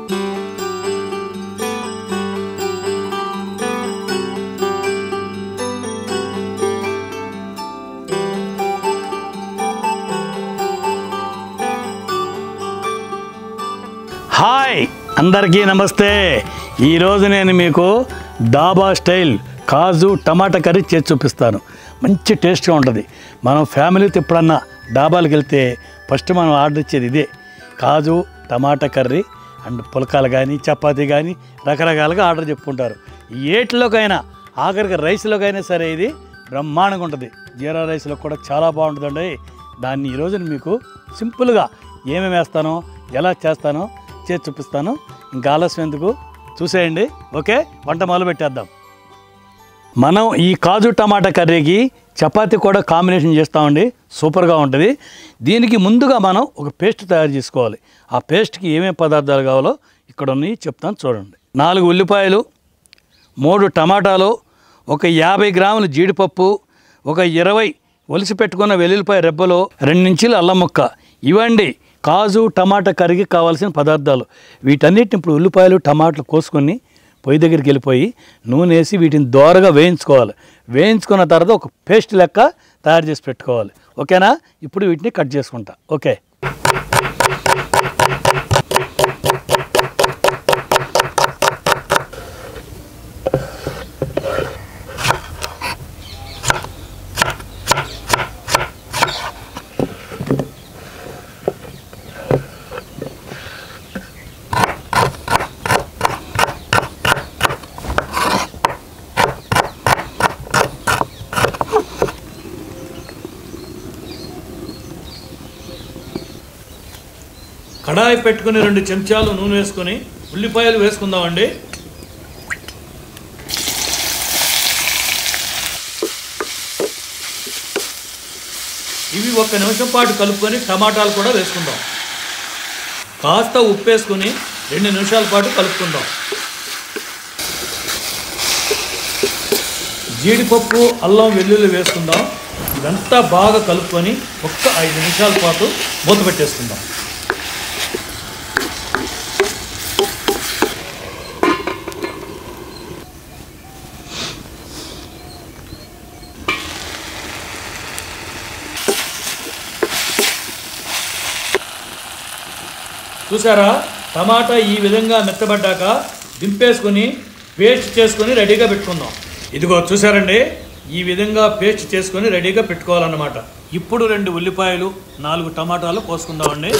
Hi అందరికీ నమస్తే. ఈరోజు నేను మీకు డాబా స్టైల్ కాజు టమాటా కర్రీ చేసి చూపిస్తాను. మంచి టేస్ట్గా ఉంటుంది. మనం ఫ్యామిలీతో ఎప్పుడన్నా డాబాలకు వెళ్తే ఫస్ట్ మనం ఆర్డర్ ఇచ్చేది ఇదే, కాజు టమాటా కర్రీ అండ్ పులకాలు కానీ చపాతీ కానీ రకరకాలుగా ఆర్డర్ చెప్పుకుంటారు. ఏటిలోకైనా ఆఖరికి రైస్లోకైనా సరే ఇది బ్రహ్మాండంగా ఉంటుంది. జీరా రైస్లో కూడా చాలా బాగుంటుందండి. దాన్ని ఈరోజు మీకు సింపుల్గా ఏమేమి వేస్తానో ఎలా చేస్తానో చేసి చూపిస్తాను. ఇంకా ఆలస్యం ఎందుకు, చూసేయండి. ఓకే, వంట మొదలు పెట్టేద్దాం. మనం ఈ కాజు టమాటా కర్రీకి చపాతీ కూడా కాంబినేషన్ చేస్తామండి, సూపర్గా ఉంటుంది. దీనికి ముందుగా మనం ఒక పేస్ట్ తయారు చేసుకోవాలి. ఆ పేస్ట్కి ఏమేమి పదార్థాలు కావాలో ఇక్కడ ఉన్నాయి చెప్తాను చూడండి. 4 ఉల్లిపాయలు, 3 టమాటాలు, ఒక 50 గ్రాములు జీడిపప్పు, ఒక 20 ఒలిసి పెట్టుకున్న వెల్లుల్లిపాయ రెబ్బలు, 2 ఇంచుల అల్లం ముక్క. ఇవండి కాజు టమాటా కర్రీకి కావాల్సిన పదార్థాలు. వీటన్నిటిని ఇప్పుడు ఉల్లిపాయలు టమాటాలు కోసుకొని పొయ్యి దగ్గరికి వెళ్ళిపోయి నూనె వేసి వీటిని దోరగా వేయించుకోవాలి. వేయించుకున్న తర్వాత ఒక పేస్ట్ లెక్క తయారు చేసి పెట్టుకోవాలి. ఓకేనా? ఇప్పుడు వీటిని కట్ చేసుకుంటా. ఓకే, కడాయి పెట్టుకుని 2 చెంచాలు నూనె వేసుకొని ఉల్లిపాయలు వేసుకుందామండి. ఇవి 1 నిమిషం పాటు కలుపుకొని టమాటాలు కూడా వేసుకుందాం. కాస్త ఉప్పు వేసుకొని 2 నిమిషాల పాటు కలుపుకుందాం. జీడిపప్పు అల్లం వెల్లుల్లి వేసుకుందాం. ఇదంతా బాగా కలుపుకొని 5 నిమిషాల పాటు మూత పెట్టేసుకుందాం. చూసారా, టమాటా ఈ విధంగా మెత్తబడ్డాక దింపేసుకొని పేస్ట్ చేసుకొని రెడీగా పెట్టుకుందాం. ఇదిగో చూసారండి, ఈ విధంగా పేస్ట్ చేసుకొని రెడీగా పెట్టుకోవాలన్నమాట. ఇప్పుడు 2 ఉల్లిపాయలు 4 టమాటాలు కోసుకుందామండి.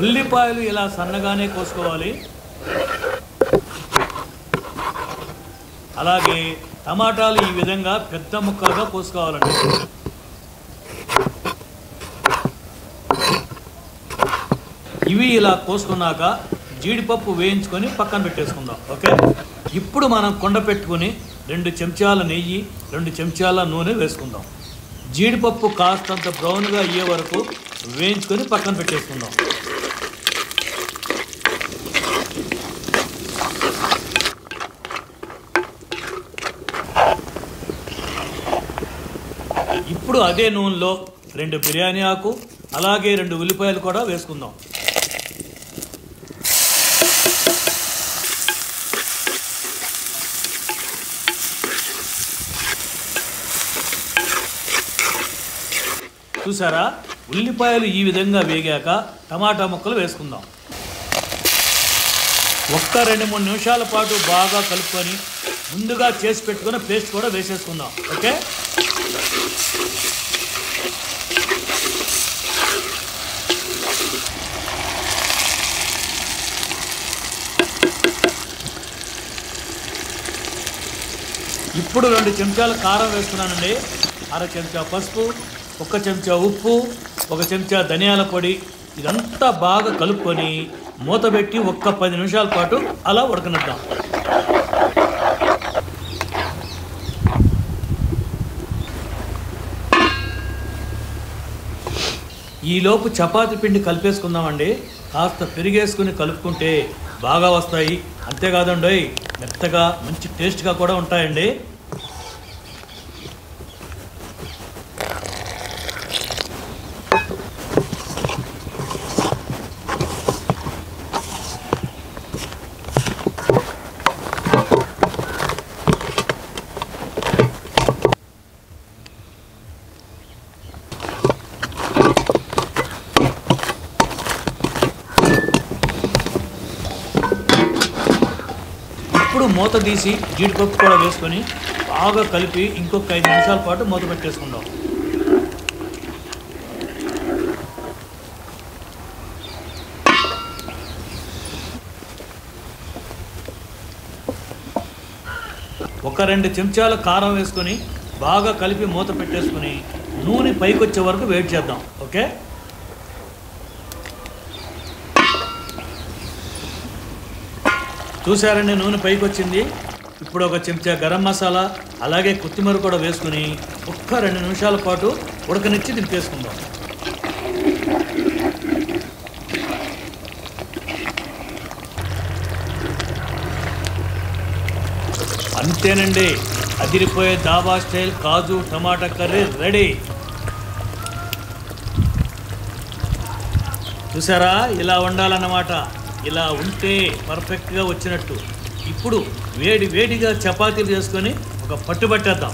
ఉల్లిపాయలు ఇలా సన్నగానే కోసుకోవాలి. అలాగే టమాటాలు ఈ విధంగా పెద్ద ముక్కలుగా కోసుకోవాలండి. ఇవి ఇలా కోసుకున్నాక జీడిపప్పు వేయించుకొని పక్కన పెట్టేసుకుందాం. ఓకే, ఇప్పుడు మనం కొండ పెట్టుకుని 2 చెంచాల నెయ్యి 2 చెంచాల నూనె వేసుకుందాం. జీడిపప్పు కాస్తంత బ్రౌన్గా అయ్యే వరకు వేయించుకొని పక్కన పెట్టేసుకుందాం. ఇప్పుడు అదే నూనెలో 2 బిర్యానీ ఆకు అలాగే 2 ఉల్లిపాయలు కూడా వేసుకుందాం. చూసారా, ఉల్లిపాయలు ఈ విధంగా వేగాక టమాటా ముక్కలు వేసుకుందాం. 1-2-3 నిమిషాల పాటు బాగా కలుపుకొని ముందుగా చేసి పెట్టుకున్న పేస్ట్ కూడా వేసేసుకుందాం. ఓకే, ఇప్పుడు 2 చెంచాల కారం వేసుకున్నానండి. 1/2 చెంచా పసుపు, 1 చెంచా ఉప్పు, 1 చెంచా ధనియాల పొడి. ఇదంతా బాగా కలుపుకొని మూత పెట్టి 10 నిమిషాల పాటు అలా ఉడకనిద్దాం. ఈలోపు చపాతీ పిండి కలిపేసుకుందామండి. కాస్త పెరిగేసుకుని కలుపుకుంటే బాగా వస్తాయి. అంతేకాదండి, మెత్తగా మంచి టేస్ట్గా కూడా ఉంటాయండి. ఇప్పుడు మూత తీసి జీడిపప్పు కూడా వేసుకొని బాగా కలిపి ఇంకొక 5 నిమిషాల పాటు మూత పెట్టేసుకుందాం. ఒక 2 చెంచాల కారం వేసుకొని బాగా కలిపి మూత పెట్టేసుకొని నూనె పైకి వచ్చే వరకు వెయిట్ చేద్దాం. ఓకే, చూసారండి, నూనె పైకి వచ్చింది. ఇప్పుడు ఒక చెంచా గరం మసాలా అలాగే కొత్తిమీర కూడా వేసుకుని ఒక్క 2 నిమిషాల పాటు ఉడకనిచ్చి దింపేసుకుందాం. అంతేనండి, అదిరిపోయే దాబా స్టైల్ కాజు టమాటా కర్రీ రెడీ. చూసారా, ఇలా వండాలన్నమాట. ఇలా ఉంటే పర్ఫెక్ట్గా వచ్చినట్టు. ఇప్పుడు వేడిగా చపాతీలు చేసుకొని ఒక పట్టు పట్టేద్దాం.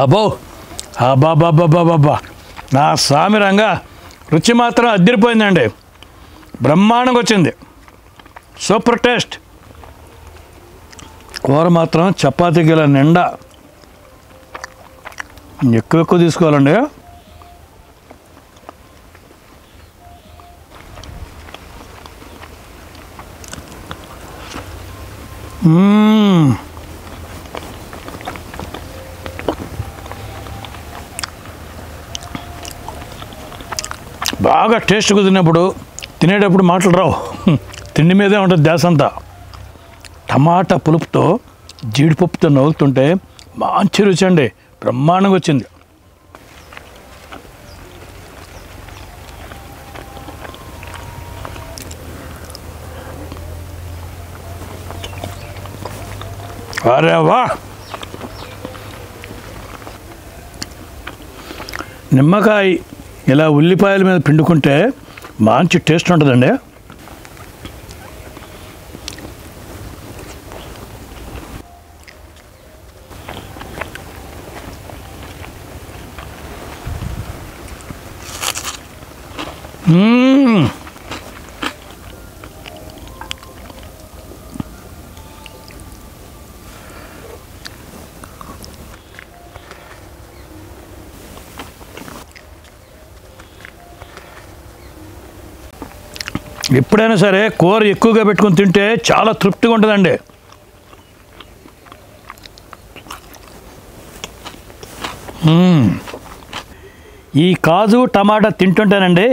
అబ్బో అబ్బాబ్బాబ్బాబ్బా, నా స్వామి రంగా, రుచి మాత్రం అదిరిపోయిందండి. బ్రహ్మాండంగా వచ్చింది, సూపర్ టేస్ట్. కూర మాత్రం చపాతీ గిల నిండా ఎక్కువ తీసుకోవాలండి. బాగా టేస్ట్ కుదిరినప్పుడు తినేటప్పుడు మాటలు రావు, తిండి మీదే ఉంటుంది ధ్యాస అంతా. టమాటా పులుపుతో జీడిపప్పుతో నవ్వుతుంటే మంచి రుచి అండి, బ్రహ్మాండంగా వచ్చింది. అరే వా, నిమ్మకాయ ఇలా ఉల్లిపాయల మీద పిండుకుంటే మంచి టేస్ట్ ఉంటుందండి. ఎప్పుడైనా సరే కూర ఎక్కువగా పెట్టుకొని తింటే చాలా తృప్తిగా ఉంటుందండి. ఈ కాజు టమాటా తింటుంటేనండి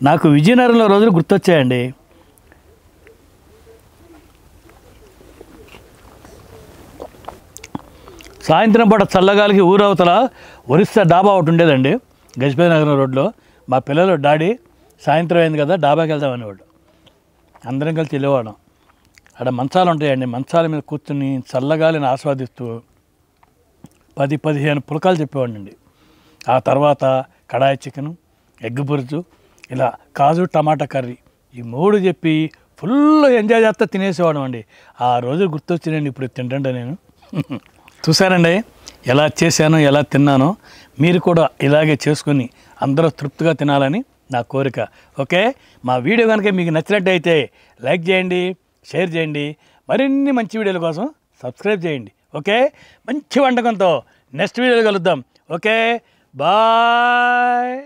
నాకు విజయనగరంలో రోజులు గుర్తొచ్చాయండి. సాయంత్రం పూట చల్లగాలికి ఊరవతల ఒరిస్సా డాబా ఒకటి ఉండేదండి గజపతి నగరం రోడ్లో. మా పిల్లలు డాడీ సాయంత్రం అయింది కదా డాబాకి వెళ్దామనేవాడు. అందరం కలిసి వెళ్ళేవాళ్ళం. అక్కడ మంచాలు ఉంటాయండి, మంచాల మీద కూర్చుని చల్లగాలిని ఆస్వాదిస్తూ 10-15 పులకాలు చెప్పేవాడినండి. ఆ తర్వాత కడాయి చికెను, ఎగ్ బుర్జు, ఇలా కాజు టమాటా కర్రీ, ఈ 3 చెప్పి ఫుల్ ఎంజాయ్ చేస్తా తినేసేవాడు అండి. ఆ రోజు గుర్తొచ్చినండి ఇప్పుడు తింటుంటే నేను. చూసారండి ఎలా చేశానో ఎలా తిన్నానో. మీరు కూడా ఇలాగే చేసుకొని అందరూ తృప్తిగా తినాలని నా కోరిక. ఓకే, మా వీడియో కనుక మీకు నచ్చినట్టయితే లైక్ చేయండి, షేర్ చేయండి. మరిన్ని మంచి వీడియోల కోసం సబ్స్క్రైబ్ చేయండి. ఓకే, మంచి వంటకంతో నెక్స్ట్ వీడియోలో కలుద్దాం. Okay, bye.